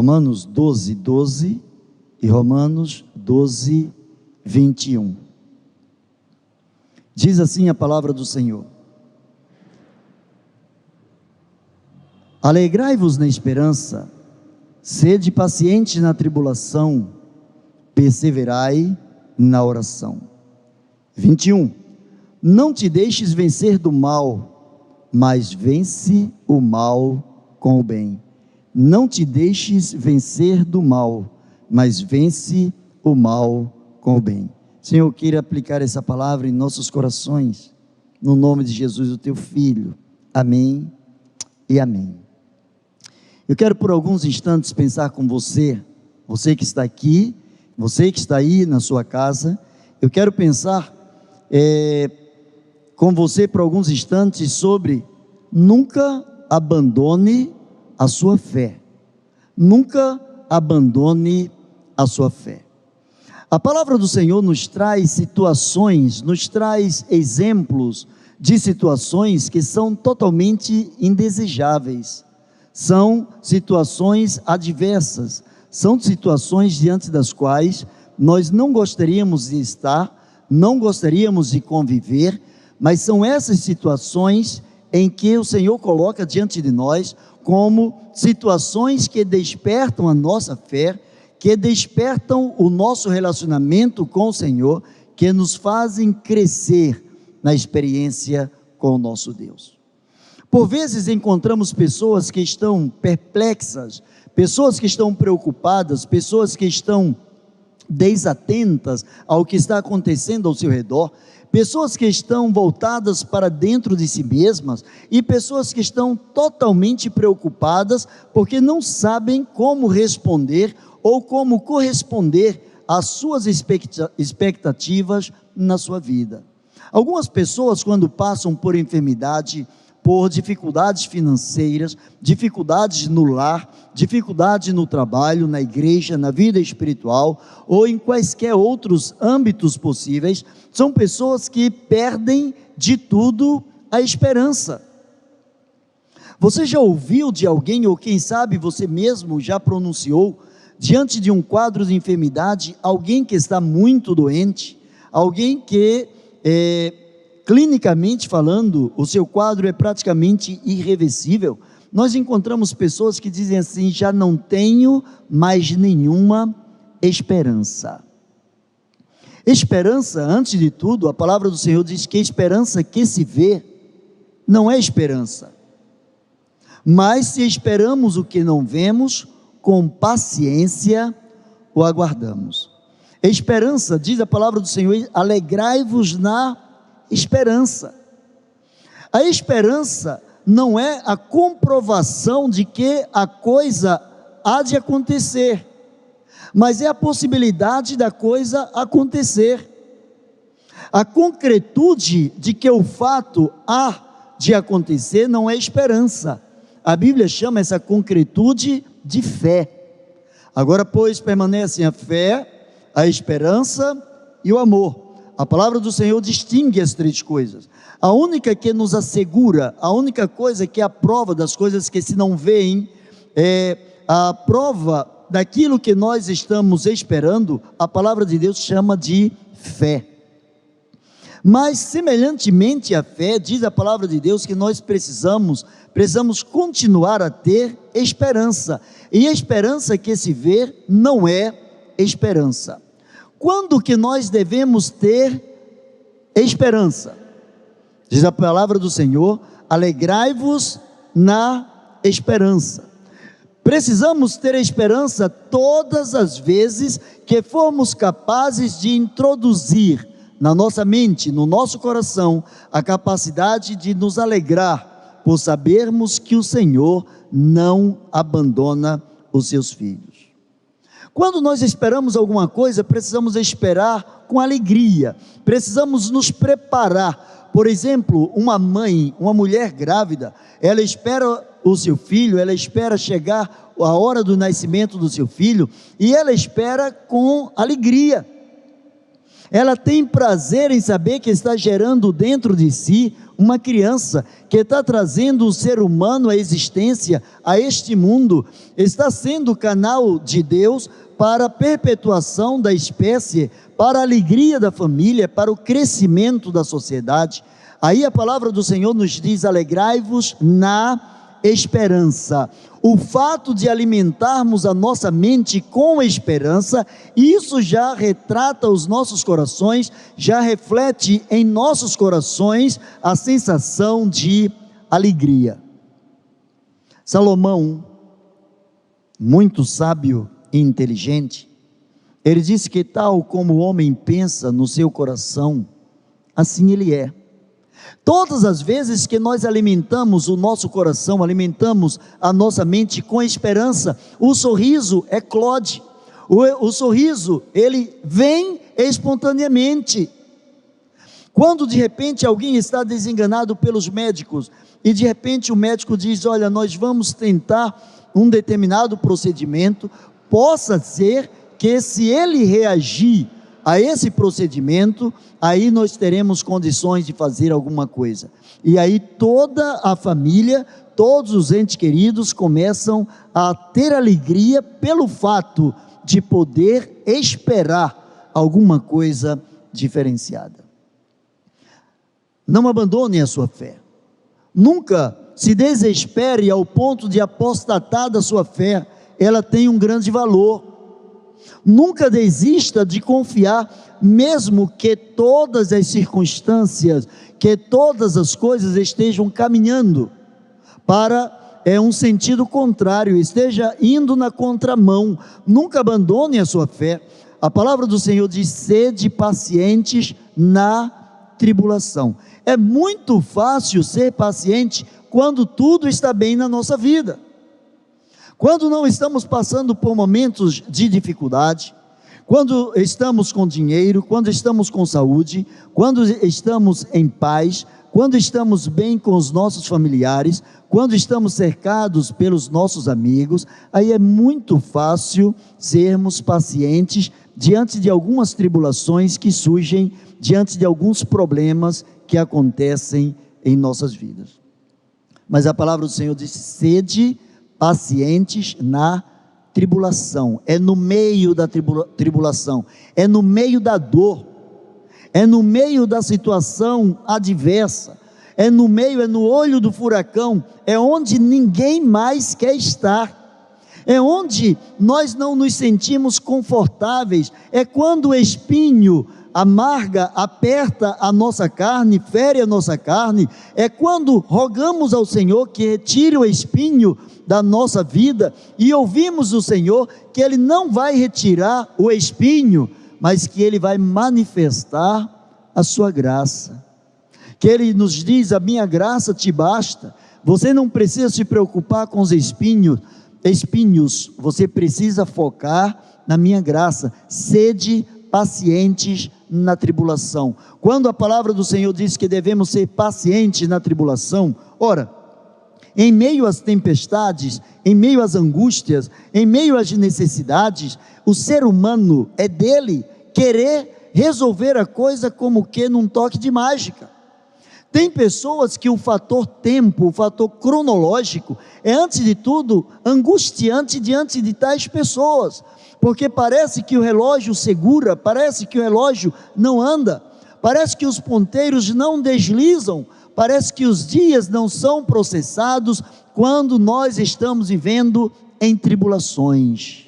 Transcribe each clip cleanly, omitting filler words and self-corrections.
Romanos 12, 12 e Romanos 12, 21. Diz assim a palavra do Senhor: alegrai-vos na esperança, sede pacientes na tribulação, perseverai na oração. 21. Não te deixes vencer do mal, mas vence o mal com o bem. Não te deixes vencer do mal, mas vence o mal com o bem. Senhor, eu quero aplicar essa palavra em nossos corações, no nome de Jesus, o teu Filho. Amém e amém. Eu quero por alguns instantes pensar com você, você que está aqui, você que está aí na sua casa. Eu quero pensar com você por alguns instantes sobre nunca abandone a sua fé. Nunca abandone a sua fé. A palavra do Senhor nos traz situações, nos traz exemplos de situações que são totalmente indesejáveis. São situações adversas, são situações diante das quais nós não gostaríamos de estar, não gostaríamos de conviver, mas são essas situações em que o Senhor coloca diante de nós como situações que despertam a nossa fé, que despertam o nosso relacionamento com o Senhor, que nos fazem crescer na experiência com o nosso Deus. Por vezes encontramos pessoas que estão perplexas, pessoas que estão preocupadas, pessoas que estão desatentas ao que está acontecendo ao seu redor, pessoas que estão voltadas para dentro de si mesmas e pessoas que estão totalmente preocupadas porque não sabem como responder ou como corresponder às suas expectativas na sua vida. Algumas pessoas, quando passam por enfermidade, por dificuldades financeiras, dificuldades no lar, dificuldades no trabalho, na igreja, na vida espiritual ou em quaisquer outros âmbitos possíveis, são pessoas que perdem de tudo a esperança. Você já ouviu de alguém, ou quem sabe você mesmo já pronunciou, diante de um quadro de enfermidade, alguém que está muito doente, alguém que clinicamente falando, o seu quadro é praticamente irreversível? Nós encontramos pessoas que dizem assim: já não tenho mais nenhuma esperança. Esperança, antes de tudo, a palavra do Senhor diz que esperança que se vê não é esperança. Mas se esperamos o que não vemos, com paciência o aguardamos. Esperança, diz a palavra do Senhor, alegrai-vos na esperança. A esperança não é a comprovação de que a coisa há de acontecer, mas é a possibilidade da coisa acontecer. A concretude de que o fato há de acontecer não é esperança. A Bíblia chama essa concretude de fé. Agora, pois, permanecem a fé, a esperança e o amor. A palavra do Senhor distingue as três coisas. A única que nos assegura, a única coisa que é a prova das coisas que se não veem, é a prova daquilo que nós estamos esperando, a palavra de Deus chama de fé. Mas semelhantemente à fé, diz a palavra de Deus que nós precisamos continuar a ter esperança, e a esperança que se vê não é esperança. Quando que nós devemos ter esperança? Diz a palavra do Senhor: alegrai-vos na esperança. Precisamos ter esperança todas as vezes que formos capazes de introduzir na nossa mente, no nosso coração, a capacidade de nos alegrar por sabermos que o Senhor não abandona os seus filhos. Quando nós esperamos alguma coisa, precisamos esperar com alegria, precisamos nos preparar. Por exemplo, uma mãe, uma mulher grávida, ela espera o seu filho, ela espera chegar a hora do nascimento do seu filho, e ela espera com alegria. Ela tem prazer em saber que está gerando dentro de si uma criança, que está trazendo o ser humano à existência, a este mundo, está sendo canal de Deus para a perpetuação da espécie, para a alegria da família, para o crescimento da sociedade. Aí a palavra do Senhor nos diz: alegrai-vos na esperança. O fato de alimentarmos a nossa mente com a esperança, isso já retrata os nossos corações, já reflete em nossos corações a sensação de alegria. Salomão, muito sábio e inteligente, ele disse que tal como o homem pensa no seu coração, assim ele é. Todas as vezes que nós alimentamos o nosso coração, alimentamos a nossa mente com esperança, o sorriso eclode, o sorriso, ele vem espontaneamente. Quando de repente alguém está desenganado pelos médicos, e de repente o médico diz: olha, nós vamos tentar um determinado procedimento, possa ser que se ele reagir a esse procedimento, aí nós teremos condições de fazer alguma coisa. E aí toda a família, todos os entes queridos começam a ter alegria pelo fato de poder esperar alguma coisa diferenciada. Não abandone a sua fé. Nunca se desespere ao ponto de apostatar da sua fé. Ela tem um grande valor. Nunca desista de confiar, mesmo que todas as circunstâncias, que todas as coisas estejam caminhando para um sentido contrário, esteja indo na contramão. Nunca abandone a sua fé. A palavra do Senhor diz: sede pacientes na tribulação. É muito fácil ser paciente quando tudo está bem na nossa vida. Quando não estamos passando por momentos de dificuldade, quando estamos com dinheiro, quando estamos com saúde, quando estamos em paz, quando estamos bem com os nossos familiares, quando estamos cercados pelos nossos amigos, aí é muito fácil sermos pacientes diante de algumas tribulações que surgem, diante de alguns problemas que acontecem em nossas vidas. Mas a palavra do Senhor diz: sede pacientes na tribulação. É no meio da tribulação, é no meio da dor, é no meio da situação adversa, é no olho do furacão, é onde ninguém mais quer estar, é onde nós não nos sentimos confortáveis, é quando o espinho amarga, aperta a nossa carne, fere a nossa carne, é quando rogamos ao Senhor que retire o espinho da nossa vida, e ouvimos do Senhor que Ele não vai retirar o espinho, mas que Ele vai manifestar a sua graça, que Ele nos diz: a minha graça te basta. Você não precisa se preocupar com os espinhos, você precisa focar na minha graça. Sede pacientes na tribulação. Quando a palavra do Senhor diz que devemos ser pacientes na tribulação, ora, em meio às tempestades, em meio às angústias, em meio às necessidades, o ser humano é dele querer resolver a coisa como que num toque de mágica. Tem pessoas que o fator tempo, o fator cronológico, é antes de tudo angustiante diante de tais pessoas, porque parece que o relógio segura, parece que o relógio não anda, parece que os ponteiros não deslizam, parece que os dias não são processados quando nós estamos vivendo em tribulações.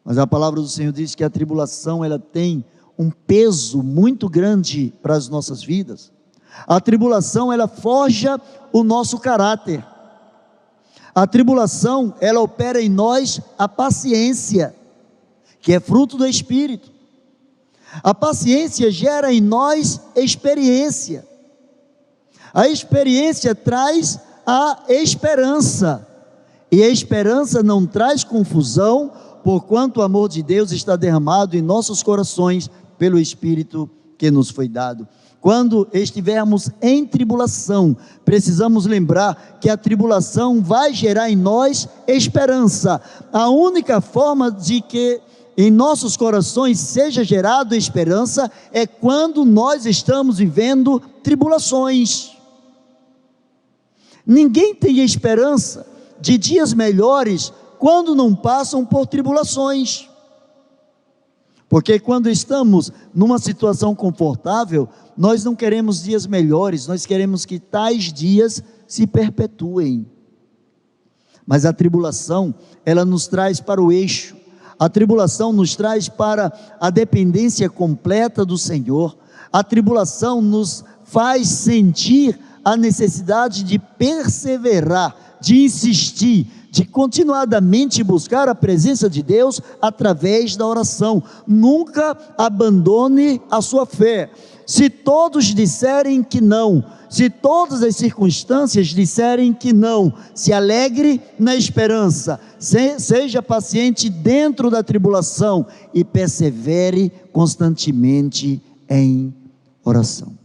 Mas a palavra do Senhor diz que a tribulação, ela tem um peso muito grande para as nossas vidas. A tribulação, ela forja o nosso caráter. A tribulação, ela opera em nós a paciência, que é fruto do Espírito. A paciência gera em nós experiência. A experiência traz a esperança, e a esperança não traz confusão, porquanto o amor de Deus está derramado em nossos corações pelo Espírito que nos foi dado. Quando estivermos em tribulação, precisamos lembrar que a tribulação vai gerar em nós esperança. A única forma de que em nossos corações seja gerado esperança é quando nós estamos vivendo tribulações. Ninguém tem esperança de dias melhores quando não passam por tribulações. Porque quando estamos numa situação confortável, nós não queremos dias melhores, nós queremos que tais dias se perpetuem. Mas a tribulação, ela nos traz para o eixo. A tribulação nos traz para a dependência completa do Senhor. A tribulação nos faz sentir a necessidade de perseverar, de insistir, de continuadamente buscar a presença de Deus através da oração. Nunca abandone a sua fé. Se todos disserem que não, se todas as circunstâncias disserem que não, se alegre na esperança, seja paciente dentro da tribulação e persevere constantemente em oração.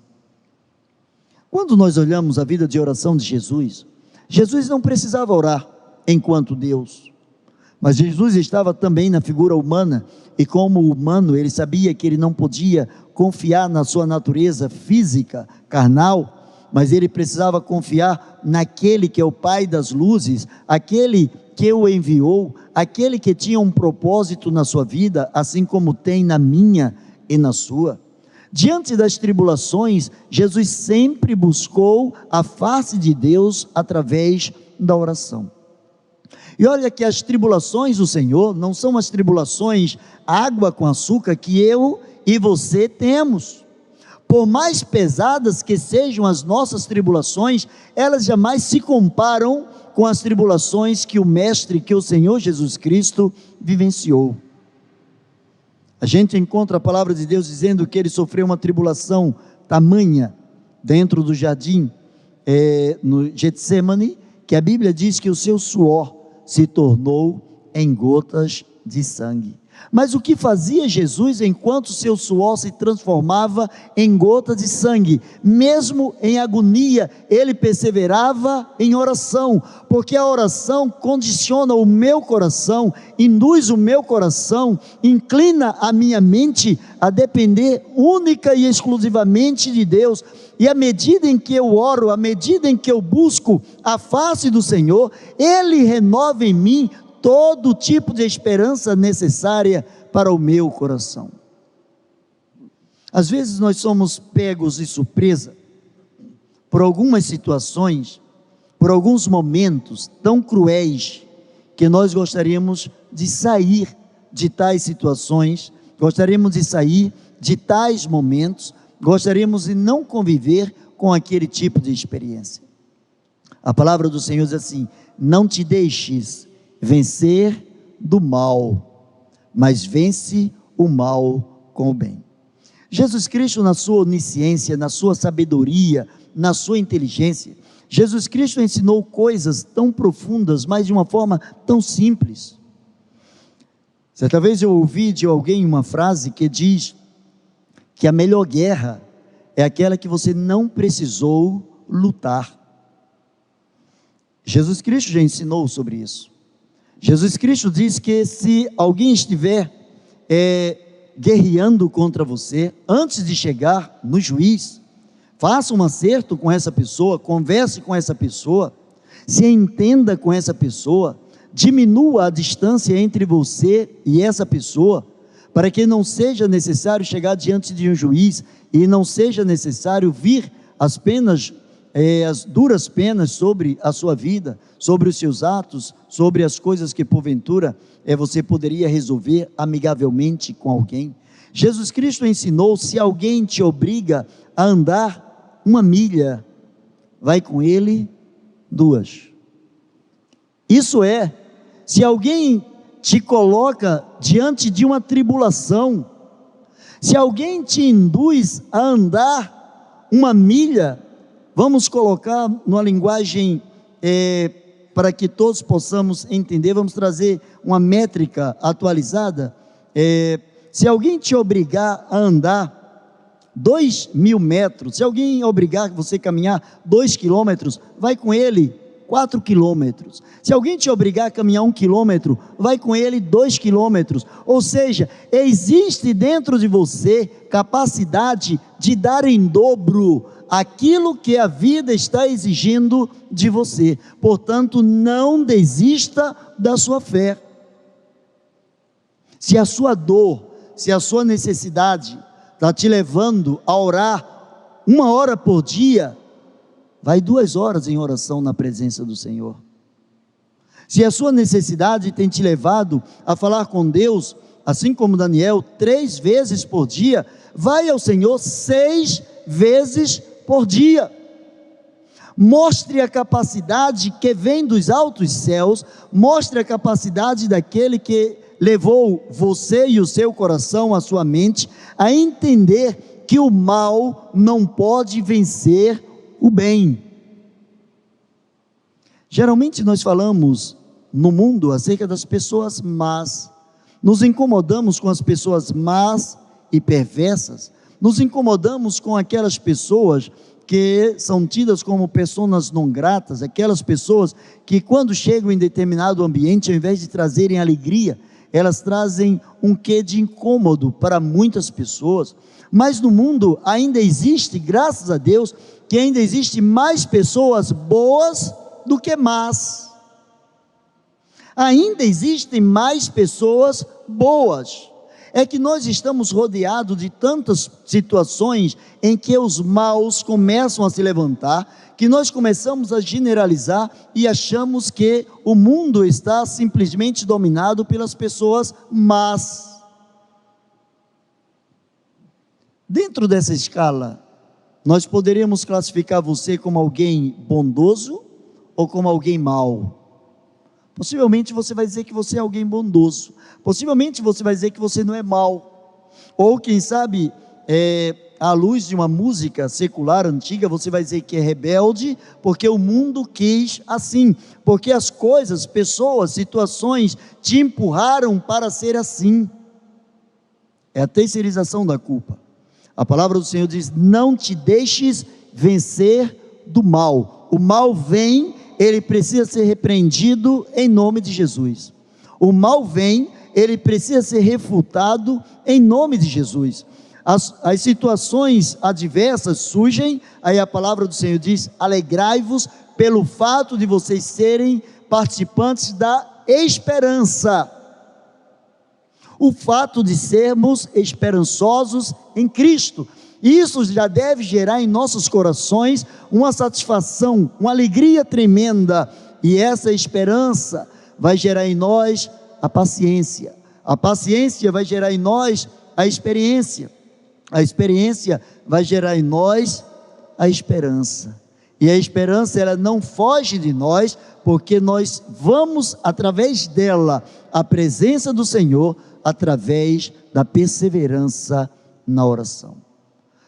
Quando nós olhamos a vida de oração de Jesus, Jesus não precisava orar enquanto Deus, mas Jesus estava também na figura humana, e como humano ele sabia que ele não podia confiar na sua natureza física, carnal, mas ele precisava confiar naquele que é o Pai das luzes, aquele que o enviou, aquele que tinha um propósito na sua vida, assim como tem na minha e na sua. Diante das tribulações, Jesus sempre buscou a face de Deus através da oração. E olha que as tribulações do Senhor não são as tribulações água com açúcar que eu e você temos. Por mais pesadas que sejam as nossas tribulações, elas jamais se comparam com as tribulações que o Mestre, que o Senhor Jesus Cristo vivenciou. A gente encontra a palavra de Deus dizendo que ele sofreu uma tribulação tamanha dentro do jardim, no Getsemane, que a Bíblia diz que o seu suor se tornou em gotas de sangue. Mas o que fazia Jesus enquanto seu suor se transformava em gotas de sangue? Mesmo em agonia, ele perseverava em oração, porque a oração condiciona o meu coração, induz o meu coração, inclina a minha mente a depender única e exclusivamente de Deus. E à medida em que eu oro, à medida em que eu busco a face do Senhor, Ele renova em mim todo tipo de esperança necessária para o meu coração. Às vezes nós somos pegos de surpresa por algumas situações, por alguns momentos tão cruéis, que nós gostaríamos de sair de tais situações, gostaríamos de sair de tais momentos, gostaríamos de não conviver com aquele tipo de experiência. A palavra do Senhor diz assim: não te deixes vencer do mal, mas vence o mal com o bem. Jesus Cristo, na sua onisciência, na sua sabedoria, na sua inteligência, Jesus Cristo ensinou coisas tão profundas, mas de uma forma tão simples. Certa vez eu ouvi de alguém uma frase que diz que a melhor guerra é aquela que você não precisou lutar. Jesus Cristo já ensinou sobre isso. Jesus Cristo diz que se alguém estiver guerreando contra você, antes de chegar no juiz, faça um acerto com essa pessoa, converse com essa pessoa, se entenda com essa pessoa, diminua a distância entre você e essa pessoa, para que não seja necessário chegar diante de um juiz, e não seja necessário vir as penas, as duras penas sobre a sua vida, sobre os seus atos, sobre as coisas que porventura você poderia resolver amigavelmente com alguém. Jesus Cristo ensinou: se alguém te obriga a andar 1 milha, vai com ele 2. Isso é, se alguém te coloca diante de uma tribulação, se alguém te induz a andar 1 milha, vamos colocar numa linguagem para que todos possamos entender, vamos trazer uma métrica atualizada. Se alguém te obrigar a andar 2.000 metros, se alguém obrigar você a caminhar 2 quilômetros, vai com ele 4 quilômetros. Se alguém te obrigar a caminhar 1 quilômetro, vai com ele 2 quilômetros. Ou seja, existe dentro de você capacidade de dar em dobro aquilo que a vida está exigindo de você. Portanto, não desista da sua fé. Se a sua dor, se a sua necessidade está te levando a orar 1 hora por dia, vai 2 horas em oração na presença do Senhor. Se a sua necessidade tem te levado a falar com Deus, assim como Daniel, 3 vezes por dia, vai ao Senhor 6 vezes por dia. Mostre a capacidade que vem dos altos céus, mostre a capacidade daquele que levou você e o seu coração, a sua mente, a entender que o mal não pode vencer o bem. Geralmente nós falamos no mundo acerca das pessoas más, nos incomodamos com as pessoas más e perversas, nos incomodamos com aquelas pessoas que são tidas como pessoas não gratas, aquelas pessoas que quando chegam em determinado ambiente, ao invés de trazerem alegria, elas trazem um quê de incômodo para muitas pessoas. Mas no mundo ainda existe, graças a Deus, que ainda existe mais pessoas boas do que más. Ainda existem mais pessoas boas. É que nós estamos rodeados de tantas situações em que os maus começam a se levantar, que nós começamos a generalizar e achamos que o mundo está simplesmente dominado pelas pessoas más. Dentro dessa escala, nós poderíamos classificar você como alguém bondoso ou como alguém mau. Possivelmente você vai dizer que você é alguém bondoso, possivelmente você vai dizer que você não é mau, ou quem sabe, à luz de uma música secular antiga, você vai dizer que é rebelde, porque o mundo quis assim, porque as coisas, pessoas, situações te empurraram para ser assim. É a terceirização da culpa. A palavra do Senhor diz: não te deixes vencer do mal. O mal vem, ele precisa ser repreendido em nome de Jesus. O mal vem, ele precisa ser refutado em nome de Jesus. As situações adversas surgem, aí a palavra do Senhor diz: alegrai-vos pelo fato de vocês serem participantes da esperança. O fato de sermos esperançosos em Cristo, isso já deve gerar em nossos corações uma satisfação, uma alegria tremenda, e essa esperança vai gerar em nós a paciência vai gerar em nós a experiência vai gerar em nós a esperança, e a esperança ela não foge de nós, porque nós vamos através dela à presença do Senhor, através da perseverança na oração.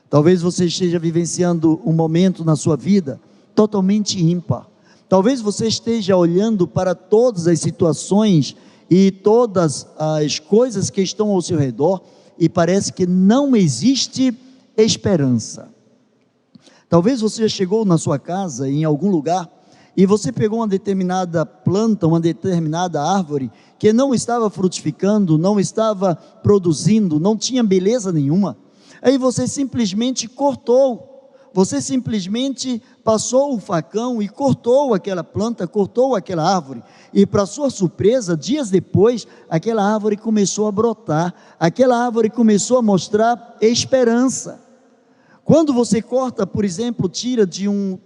Talvez você esteja vivenciando um momento na sua vida totalmente ímpar. Talvez você esteja olhando para todas as situações e todas as coisas que estão ao seu redor e parece que não existe esperança. Talvez você já chegou na sua casa, em algum lugar, e você pegou uma determinada planta, uma determinada árvore, que não estava frutificando, não estava produzindo, não tinha beleza nenhuma. Aí você simplesmente cortou, você simplesmente passou o facão e cortou aquela planta, cortou aquela árvore, e para sua surpresa, dias depois, aquela árvore começou a brotar, aquela árvore começou a mostrar esperança. Quando você corta, por exemplo, tira de um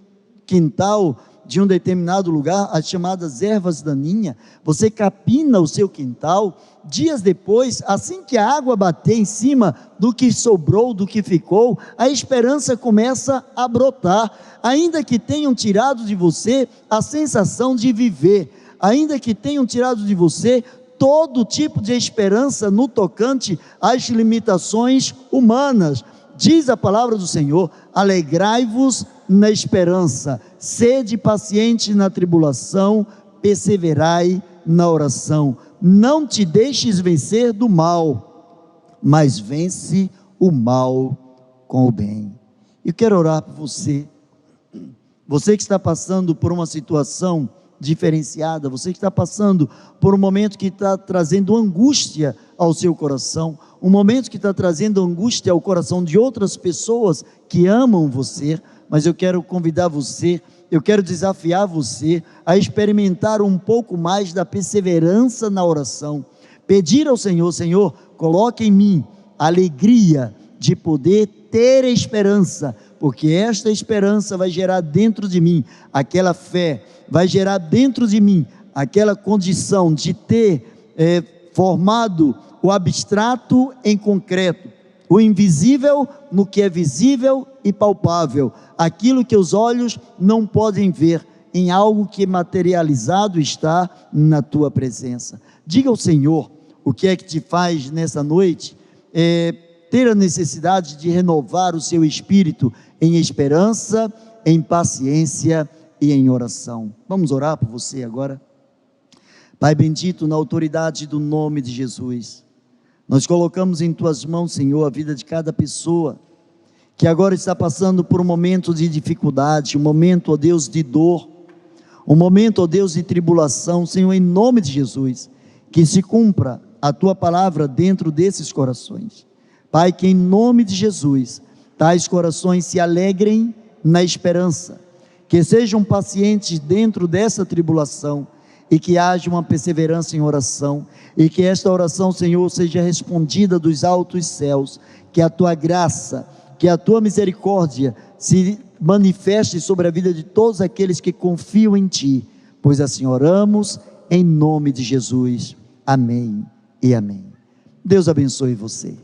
quintal, de um determinado lugar, as chamadas ervas daninhas, você capina o seu quintal, dias depois, assim que a água bater em cima do que sobrou, do que ficou, a esperança começa a brotar, ainda que tenham tirado de você a sensação de viver, ainda que tenham tirado de você todo tipo de esperança no tocante às limitações humanas. Diz a palavra do Senhor: alegrai-vos na esperança, sede paciente na tribulação, perseverai na oração. Não te deixes vencer do mal, mas vence o mal com o bem. Eu quero orar por você. Você que está passando por uma situação diferenciada, você que está passando por um momento que está trazendo angústia ao seu coração, um momento que está trazendo angústia ao coração de outras pessoas que amam você, mas eu quero convidar você, eu quero desafiar você a experimentar um pouco mais da perseverança na oração, pedir ao Senhor: Senhor, coloque em mim a alegria de poder ter esperança, porque esta esperança vai gerar dentro de mim aquela fé, vai gerar dentro de mim aquela condição de ter formado o abstrato em concreto, o invisível no que é visível e palpável, aquilo que os olhos não podem ver, em algo que materializado está na tua presença. Diga ao Senhor o que é que te faz nessa noite ter a necessidade de renovar o seu espírito em esperança, em paciência e em oração. Vamos orar por você agora? Pai bendito, na autoridade do nome de Jesus, nós colocamos em tuas mãos, Senhor, a vida de cada pessoa que agora está passando por um momento de dificuldade, um momento, ó Deus, de dor, um momento, ó Deus, de tribulação. Senhor, em nome de Jesus, que se cumpra a tua palavra dentro desses corações. Pai, que em nome de Jesus, tais corações se alegrem na esperança, que sejam pacientes dentro dessa tribulação, e que haja uma perseverança em oração, e que esta oração, Senhor, seja respondida dos altos céus, que a tua graça, que a tua misericórdia se manifeste sobre a vida de todos aqueles que confiam em ti, pois assim oramos em nome de Jesus. Amém e amém. Deus abençoe você.